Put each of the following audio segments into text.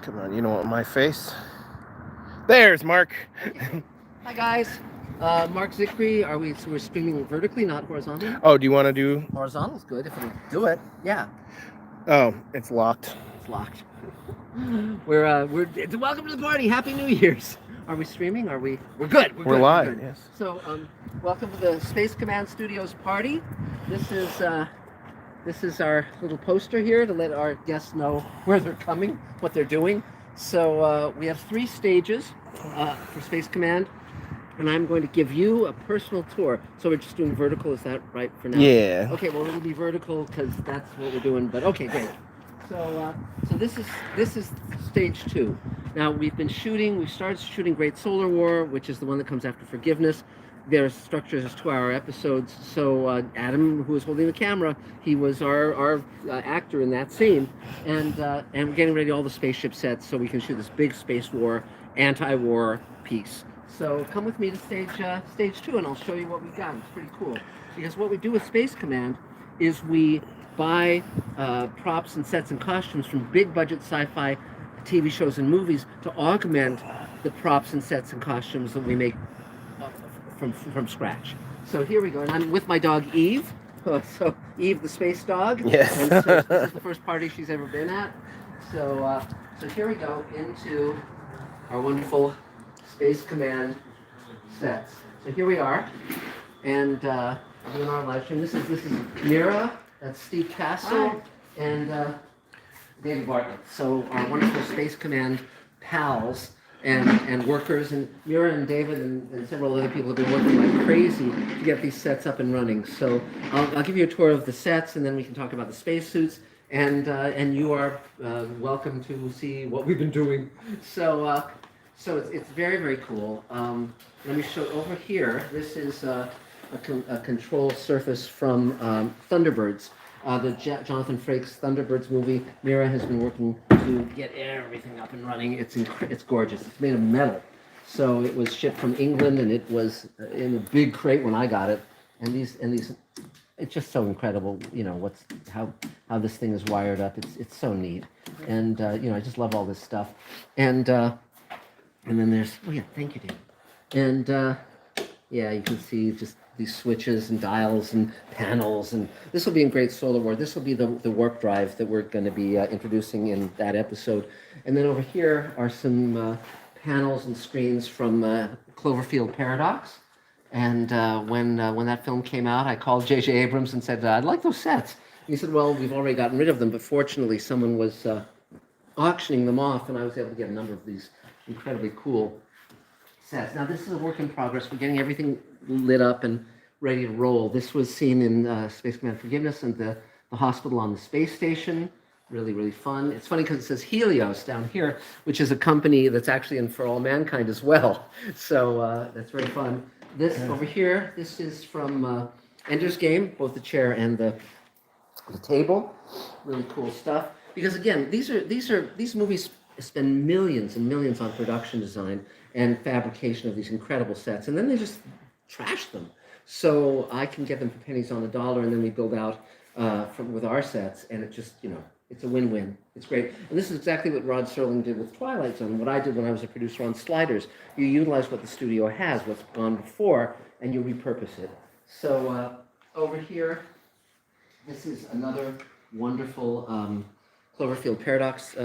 Come on, you don't want my face. There's Mark. Hi guys, Mark Zickery. We're streaming vertically, not horizontally? Oh, do you want to do? Horizontal's good if it'll do it. Yeah, Oh, it's locked. it's locked. Welcome to the party. Happy New Year's. Are we streaming? We're good. We're good. live. We're good. Yes. So, welcome to the Space Command Studios party. This is our little poster here to let our guests know where they're coming, what they're doing. So we have 3 stages for Space Command, and I'm going to give you a personal tour. So we're just doing vertical, is that right for now? Yeah. Okay, well it'll be vertical because that's what we're doing. But okay, great. So this is stage 2. Now we started shooting Great Solar War, which is the one that comes after Forgiveness. They're structured as 2-hour episodes. So Adam, who was holding the camera, he was our actor in that scene, and we're getting ready all the spaceship sets so we can shoot this big space war, anti-war piece. So come with me to stage 2, and I'll show you what we've got. It's pretty cool because what we do with Space Command is we buy props and sets and costumes from big budget sci-fi TV shows and movies to augment the props and sets and costumes that we make from scratch. So here we go, and I'm with my dog Eve. So Eve, the space dog. Yes. And so this is the first party she's ever been at. So here we go into our wonderful Space Command sets. So here we are, and doing our live stream. This is Mira. That's Steve Castle and David Bartlett. So our wonderful Space Command pals and workers, and Mira and David and several other people have been working like crazy to get these sets up and running. So I'll give you a tour of the sets, and then we can talk about the spacesuits. And you are welcome to see what we've been doing. So it's very, very cool. Let me show over here. This is a control surface from Thunderbirds. The Jonathan Frakes Thunderbirds movie. Mira has been working to get everything up and running. It's gorgeous. It's made of metal. So it was shipped from England, and it was in a big crate when I got it. And these, it's just so incredible. You know how this thing is wired up. It's so neat. And I just love all this stuff. And then there's thank you, Dave. And you can see just these switches and dials and panels, and this will be in Great Solar War. This will be the warp drive that we're going to be introducing in that episode. And then over here are some panels and screens from Cloverfield Paradox. And when that film came out, I called J.J. Abrams and said, I'd like those sets. And he said, well, we've already gotten rid of them, but fortunately someone was auctioning them off, and I was able to get a number of these incredibly cool sets. Now this is a work in progress. We're getting everything lit up and ready to roll. This was seen in Space Command Forgiveness and the hospital on the space station. Really, really fun. It's funny because it says Helios down here, which is a company that's actually in For All Mankind as well. So that's very fun. This over here, this is from Ender's Game, both the chair and the table. Really cool stuff. Because again, these movies spend millions and millions on production design and fabrication of these incredible sets, and then they just trash them. So I can get them for pennies on the dollar, and then we build out with our sets, and it just, it's a win-win. It's great. And this is exactly what Rod Serling did with Twilight Zone, what I did when I was a producer on Sliders. You utilize what the studio has, what's gone before, and you repurpose it. So over here, this is another wonderful Cloverfield Paradox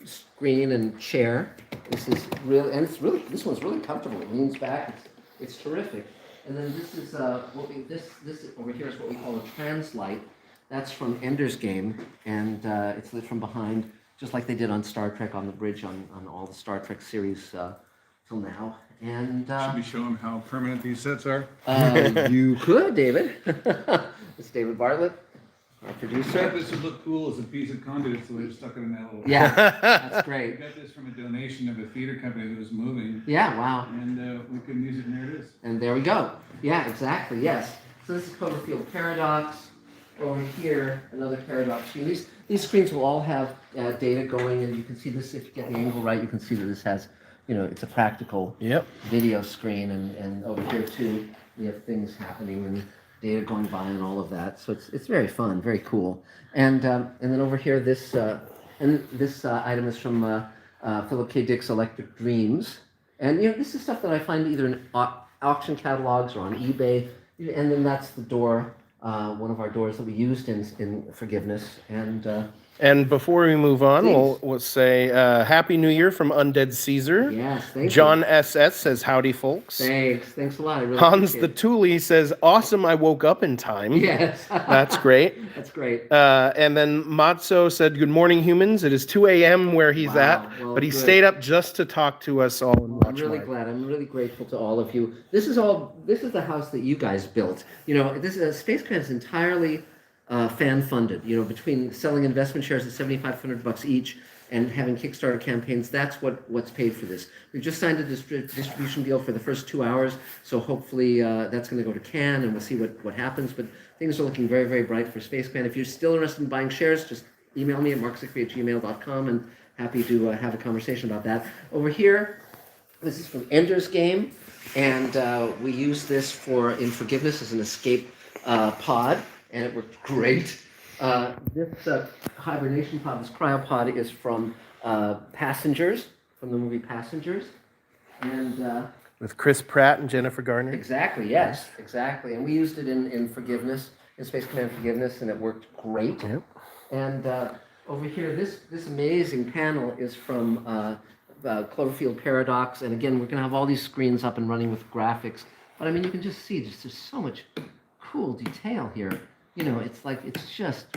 screen and chair. This is this one's really comfortable. It leans back. It's terrific. And then this is this over here is what we call a translight. That's from Ender's Game, and it's lit from behind, just like they did on Star Trek on the bridge on all the Star Trek series till now. And should we show them how permanent these sets are? You could, David. It's David Bartlett, our producer. This would look cool as a piece of conduit, so we just stuck it in that little. Yeah, that's great. We got this from a donation of a theater company that was moving. Yeah, wow. And we couldn't use it, and there it is. And there we go. Yeah, exactly. Yes. So this is Cloverfield Paradox. Over here, another Paradox screen. These screens will all have data going, and you can see this if you get the angle right. You can see that this has, it's a practical video screen, and over here too, we have things happening and data going by and all of that. So it's very fun, very cool. And then over here, this item is from Philip K. Dick's Electric Dreams. And this is stuff that I find either in auction catalogs or on eBay. And then that's the door, one of our doors that we used in Forgiveness. And before we move on, Please. we'll say Happy New Year from Undead Caesar. Yes, thank John you. SS says howdy, folks. Thanks a lot. I really Hans the appreciate it. Thule says, awesome, I woke up in time. Yes. That's great. That's great. And then Matzo said, good morning, humans. It is 2 a.m. where he's Wow, at, well, but he good. stayed up just to talk to us all and I'm watch really Mark. glad. I'm really grateful to all of you. This is the house that you guys built. This is Space Command is entirely fan funded. Between selling investment shares at $7,500 each and having Kickstarter campaigns, that's what's paid for this. We've just signed a distribution deal for the first 2 hours, so hopefully that's going to go to Cannes, and we'll see what happens. But things are looking very, very bright for Space Command. If you're still interested in buying shares, just email me at marksickby@gmail.com, and happy to have a conversation about that. Over here, this is from Ender's Game, and we use this in Forgiveness as an escape pod, and it worked great. This hibernation pod, this cryopod, is from Passengers, from the movie Passengers, and With Chris Pratt and Jennifer Garner. exactly, yes, exactly, and we used it in Forgiveness, in Space Command Forgiveness, and it worked great. Yep. And over here, this amazing panel is from Cloverfield Paradox, and again, we're going to have all these screens up and running with graphics, but I mean, you can just see there's so much cool detail here. It's just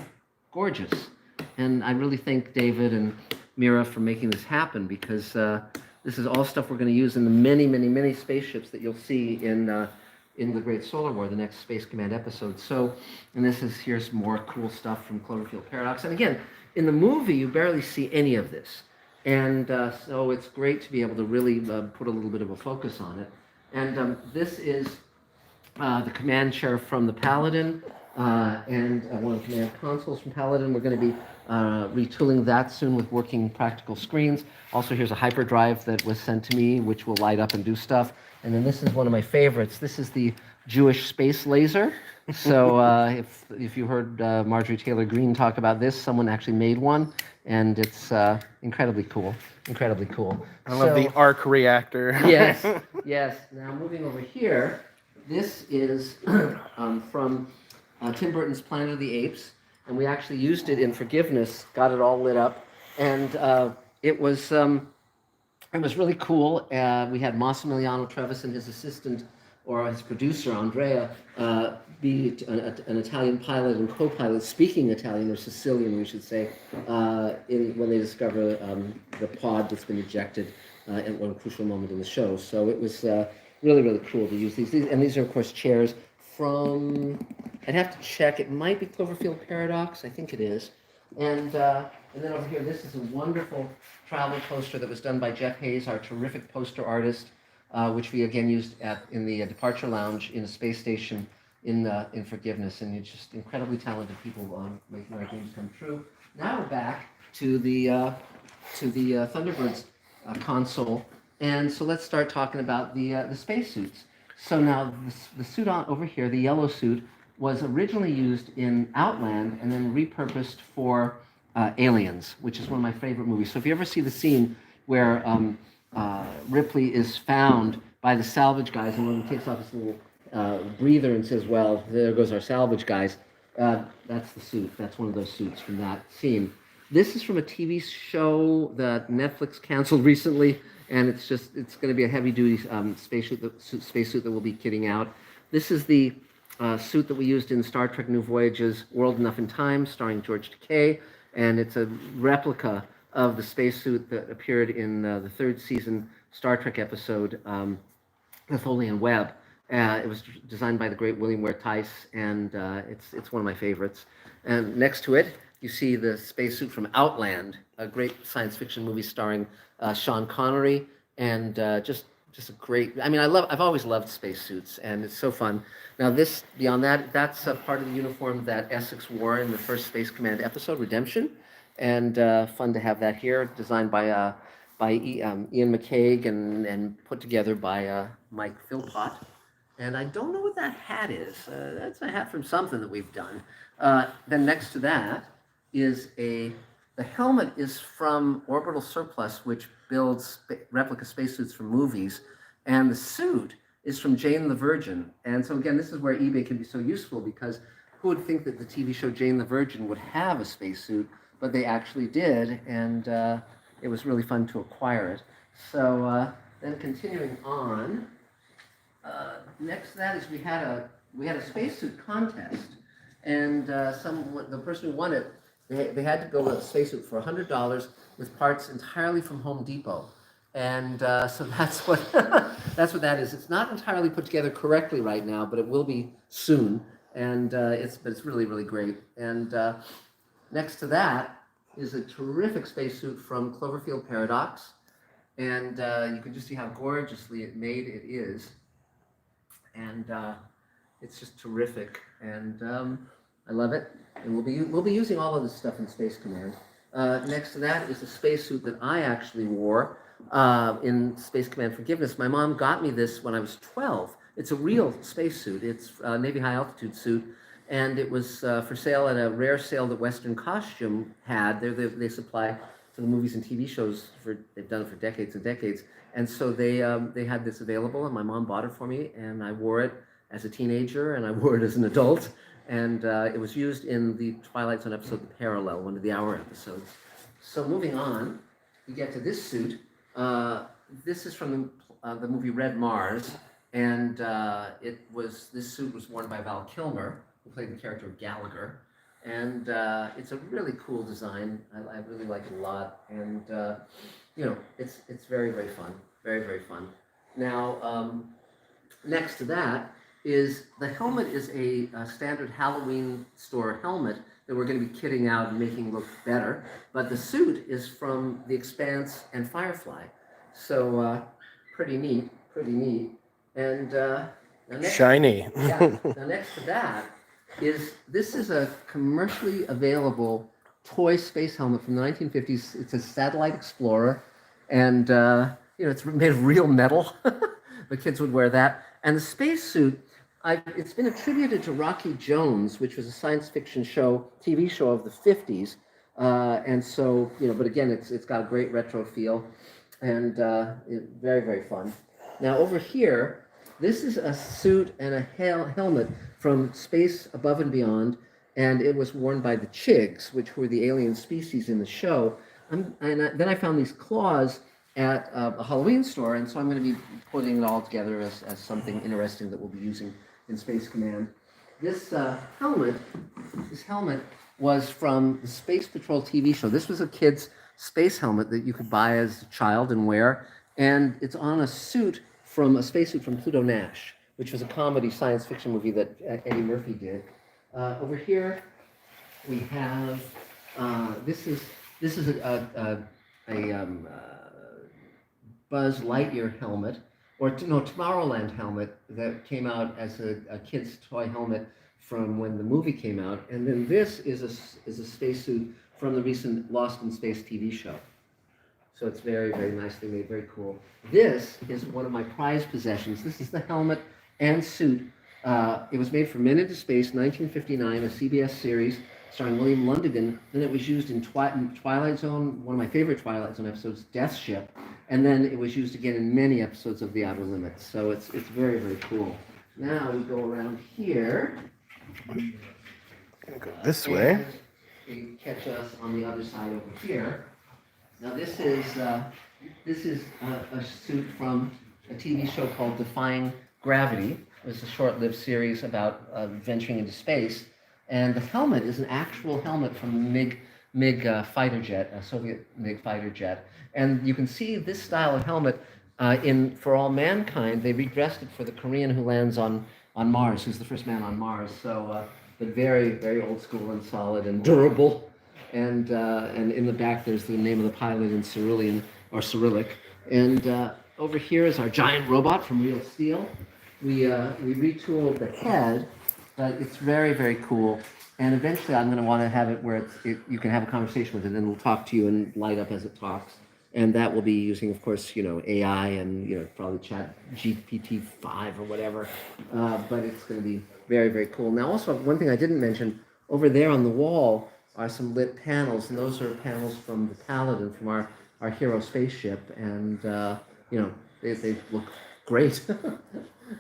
gorgeous, and I really thank David and Mira for making this happen, because this is all stuff we're going to use in the many, many, many spaceships that you'll see in the Great Solar War, the next Space Command episode. So, and here's more cool stuff from Cloverfield Paradox. And again, in the movie, you barely see any of this. And so it's great to be able to really put a little bit of a focus on it. And this is the command chair from the Paladin, and one of the command consoles from Paladin. We're going to be retooling that soon with working practical screens. Also, here's a hyperdrive that was sent to me, which will light up and do stuff. And then this is one of my favorites. This is the Jewish space laser. So if you heard Marjorie Taylor Greene talk about this, someone actually made one, and it's incredibly cool. Incredibly cool. I love the arc reactor. Yes, yes. Now moving over here, this is from Tim Burton's Planet of the Apes, and we actually used it in Forgiveness. Got it all lit up, and it was really cool. We had Massimiliano Trevis and his assistant, or his producer, Andrea, be an Italian pilot and co-pilot, speaking Italian, or Sicilian, we should say, when they discover the pod that's been ejected at one crucial moment in the show. So it was really, really cool to use these. And these are, of course, chairs from, I'd have to check, it might be Cloverfield Paradox, I think it is. And then over here, this is a wonderful travel poster that was done by Jeff Hayes, our terrific poster artist, which we again used in the departure lounge in a space station in Forgiveness. And it's just incredibly talented people making our dreams come true. Now we're back to the Thunderbirds console, and so let's start talking about the spacesuits. So now the suit over here, the yellow suit, was originally used in Outland and then repurposed for Aliens, which is one of my favorite movies. So if you ever see the scene where Ripley is found by the salvage guys, and when he takes off his little breather and says, well, there goes our salvage guys, that's the suit. That's one of those suits from that scene. This is from a TV show that Netflix canceled recently, and it's going to be a heavy-duty spacesuit that we'll be kitting out. This is the suit that we used in Star Trek New Voyage's World Enough in Time, starring George Takei, and it's a replica of the spacesuit that appeared in the third season Star Trek episode, Natholian Webb. It was designed by the great William Ware Tice, and it's one of my favorites. And next to it, you see the spacesuit from Outland, a great science fiction movie starring Sean Connery, and just a great. I mean, I've always loved spacesuits, and it's so fun. Now, beyond that, that's part of the uniform that Essex wore in the first Space Command episode, Redemption, and fun to have that here, designed by Ian McCaig and put together by Mike Philpott. And I don't know what that hat is. That's a hat from something that we've done. Then next to that is a The helmet is from Orbital Surplus, which builds replica spacesuits for movies, and the suit is from Jane the Virgin. And so again, this is where eBay can be so useful, because who would think that the TV show Jane the Virgin would have a spacesuit, but they actually did, and it was really fun to acquire it. So then continuing on, next to that is we had a spacesuit contest, and the person who won it, they had to build a spacesuit for $100 with parts entirely from Home Depot. And so that's what that's what that is. It's not entirely put together correctly right now, but it will be soon. And it's really, really great. And next to that is a terrific spacesuit from Cloverfield Paradox. And you can just see how gorgeously made it is. And it's just terrific. And I love it. And we'll be using all of this stuff in Space Command. Next to that is a spacesuit that I actually wore in Space Command Forgiveness. My mom got me this when I was 12. It's a real spacesuit. It's a Navy high altitude suit, and it was for sale at a rare sale that Western Costume had. They supply to the movies and TV shows they've done it for decades and decades. And so they had this available, and my mom bought it for me, and I wore it as a teenager, and I wore it as an adult. And it was used in the Twilight Zone episode The Parallel, one of the hour episodes. So moving on, we get to this suit. This is from the movie Red Mars, and this suit was worn by Val Kilmer, who played the character of Gallagher. And it's a really cool design. I really like it a lot, and it's very, very fun, very, very fun. Now, next to that is the helmet is a standard Halloween store helmet that we're going to be kitting out and making look better. But the suit is from The Expanse and Firefly. So pretty neat, pretty neat. And Shiny. yeah, now next to that this is a commercially available toy space helmet from the 1950s. It's a Satellite Explorer, and it's made of real metal. The kids would wear that. And the spacesuit, it's been attributed to Rocky Jones, which was a science fiction TV show of the 50s. And so, but again, it's got a great retro feel, and very, very fun. Now over here, this is a suit and a helmet from Space Above and Beyond, and it was worn by the Chigs, which were the alien species in the show. Then I found these claws at a Halloween store, and so I'm going to be putting it all together as something interesting that we'll be using in Space Command. This helmet was from the Space Patrol TV show. This was a kid's space helmet that you could buy as a child and wear, and it's on a spacesuit from Pluto Nash, which was a comedy science fiction movie that Eddie Murphy did. Over here, we have this is a Buzz Lightyear helmet, or Tomorrowland helmet that came out as a kid's toy helmet from when the movie came out, and then this is a spacesuit from the recent Lost in Space TV show. So it's very, very nicely made, very cool. This is one of my prized possessions. This is the helmet and suit. It was made for Men into Space, 1959, a CBS series starring William Lundigan. Then it was used in Twilight Zone, one of my favorite Twilight Zone episodes, Death Ship. And then it was used again in many episodes of The Outer Limits. So it's very, very cool. Now we go around here. Gonna go this way. You catch us on the other side over here. Now this is a suit from a TV show called Defying Gravity. It was a short-lived series about venturing into space, and the helmet is an actual helmet from the MiG fighter jet, a Soviet MiG fighter jet. And you can see this style of helmet in For All Mankind. They redressed it for the Korean who lands on Mars, who's the first man on Mars. So, but very, very old school and solid and durable. And in the back, there's the name of the pilot in Cyrillian or Cyrillic. And over here is our giant robot from Real Steel. We retooled the head, but it's very, very cool. And eventually, I'm going to want to have it where you can have a conversation with it, and it'll talk to you and light up as it talks. And that will be using, of course, AI and probably Chat GPT-5 or whatever. But it's going to be very, very cool. Now, also one thing I didn't mention over there on the wall are some lit panels, and those are panels from the Paladin, from our hero spaceship, and they look great.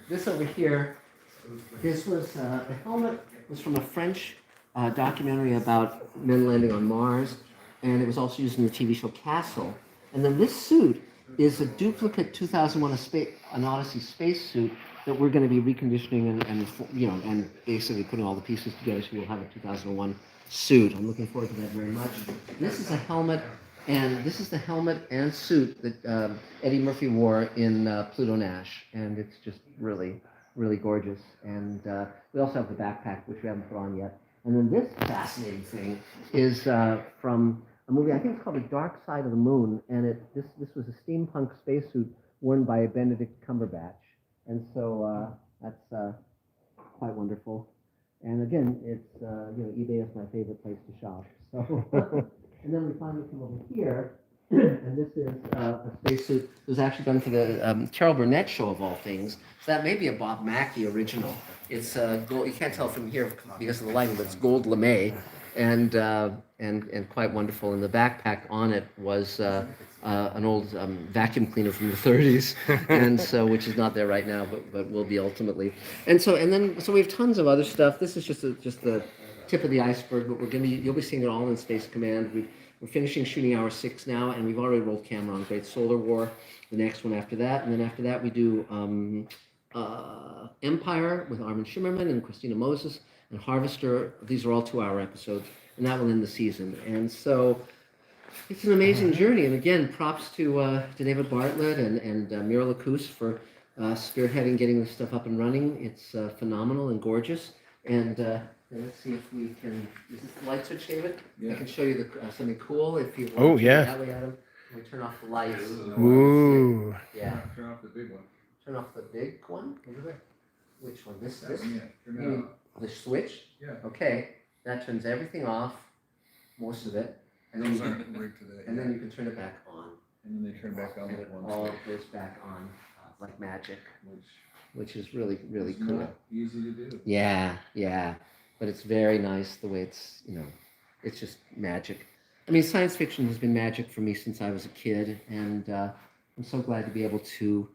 This over here, this was the helmet was from a French documentary about men landing on Mars, and it was also used in the TV show Castle. And then this suit is a duplicate 2001: An Odyssey spacesuit that we're going to be reconditioning and basically putting all the pieces together, so we'll have a 2001 suit. I'm looking forward to that very much. This is a helmet, and this is the helmet and suit that Eddie Murphy wore in Pluto Nash, and it's just really, really gorgeous. And we also have the backpack, which we haven't put on yet. And then this fascinating thing is from a movie, I think it's called The Dark Side of the Moon, and this was a steampunk spacesuit worn by Benedict Cumberbatch. And so that's quite wonderful. And again, it's eBay is my favorite place to shop. So, and then we finally come over here, and this is a spacesuit that was actually done for the Carol Burnett show of all things. So that may be a Bob Mackie original. It's gold. You can't tell from here because of the lighting, but it's gold lame, and quite wonderful. And the backpack on it was an old vacuum cleaner from the 30s, and so which is not there right now, but will be ultimately. And so we have tons of other stuff. This is just the tip of the iceberg, but you'll be seeing it all in Space Command. We're finishing shooting hour 6 now, and we've already rolled camera on Great Solar War, the next one after that, and then after that we do Empire with Armin Shimmerman and Christina Moses, and Harvester. These are all 2-hour episodes, and that will end the season. And so it's an amazing journey. And again, props to David Bartlett and Mira Lacousse for spearheading getting this stuff up and running. It's phenomenal and gorgeous. And let's see if we can. Is this the light switch, David? Yeah. I can show you something cool if you want. Oh, yeah. That way, Adam. We turn off the lights. Ooh. Yeah. Turn off the big one. Turn off the big one. Over there. Which one? This? Yeah. Turn it off. The switch? Yeah. Okay. That turns everything off. Most of it. And then, then you can turn it back on. And then they turn back on. And it all goes back on like magic, which is really, really cool. Not easy to do. Yeah, yeah. But it's very nice the way it's just magic. I mean, science fiction has been magic for me since I was a kid, and I'm so glad to be able to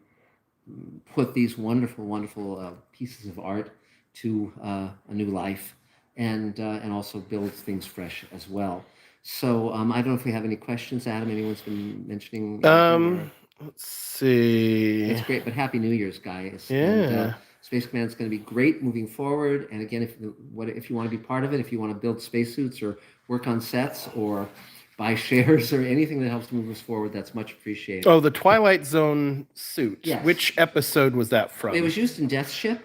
put these wonderful, wonderful pieces of art to a new life, and also build things fresh as well. So I don't know if we have any questions, Adam. Anyone's been mentioning? Let's see. It's great, but Happy New Year's, guys. Yeah. And, Space Command is going to be great moving forward. And again, if you want to be part of it, if you want to build spacesuits or work on sets or buy shares or anything that helps move us forward, that's much appreciated. Oh, the Twilight Zone suit. Yes. Which episode was that from? It was used in Death Ship.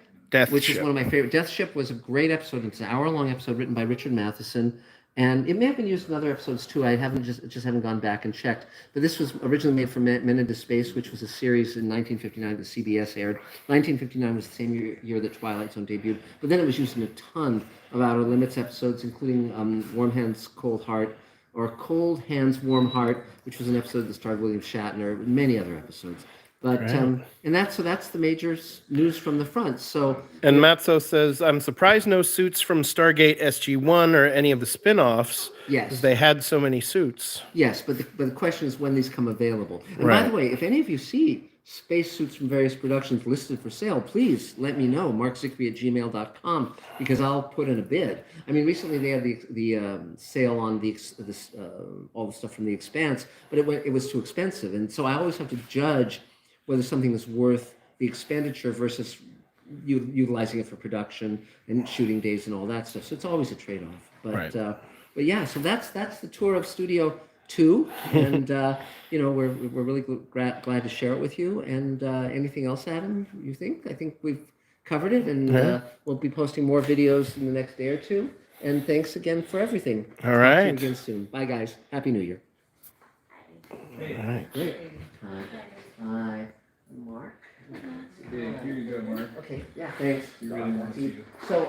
Which is one of my favorite. Death Ship was a great episode. It's an hour-long episode written by Richard Matheson, and it may have been used in other episodes too. I haven't haven't gone back and checked. But this was originally made for Men into Space, which was a series in 1959 that CBS aired. 1959 was the same year that Twilight Zone debuted. But then it was used in a ton of Outer Limits episodes, including Warm Hands, Cold Heart, or Cold Hands, Warm Heart, which was an episode that starred William Shatner, and many other episodes. But right. That's the major news from the front. So and Matzo says, I'm surprised no suits from Stargate SG-1 or any of the spin-offs. Yes, because they had so many suits. Yes, but the question is when these come available. And right. By the way, if any of you see spacesuits from various productions listed for sale, please let me know, markzickery@gmail.com, because I'll put in a bid. I mean, recently they had the sale on all the stuff from The Expanse, but it was too expensive, and so I always have to judge whether something is worth the expenditure versus utilizing it for production and shooting days and all that stuff. So it's always a trade-off. But right. But yeah, so that's the tour of Studio 2, and we're really glad to share it with you. And anything else, Adam? You think? I think we've covered it, and we'll be posting more videos in the next day or two. And thanks again for everything. All right. Talk to you again soon. Bye, guys. Happy New Year. All right. Great. Hi, Mark. Here you go, Mark. Okay. Yeah. Thanks. You really want to see it. So.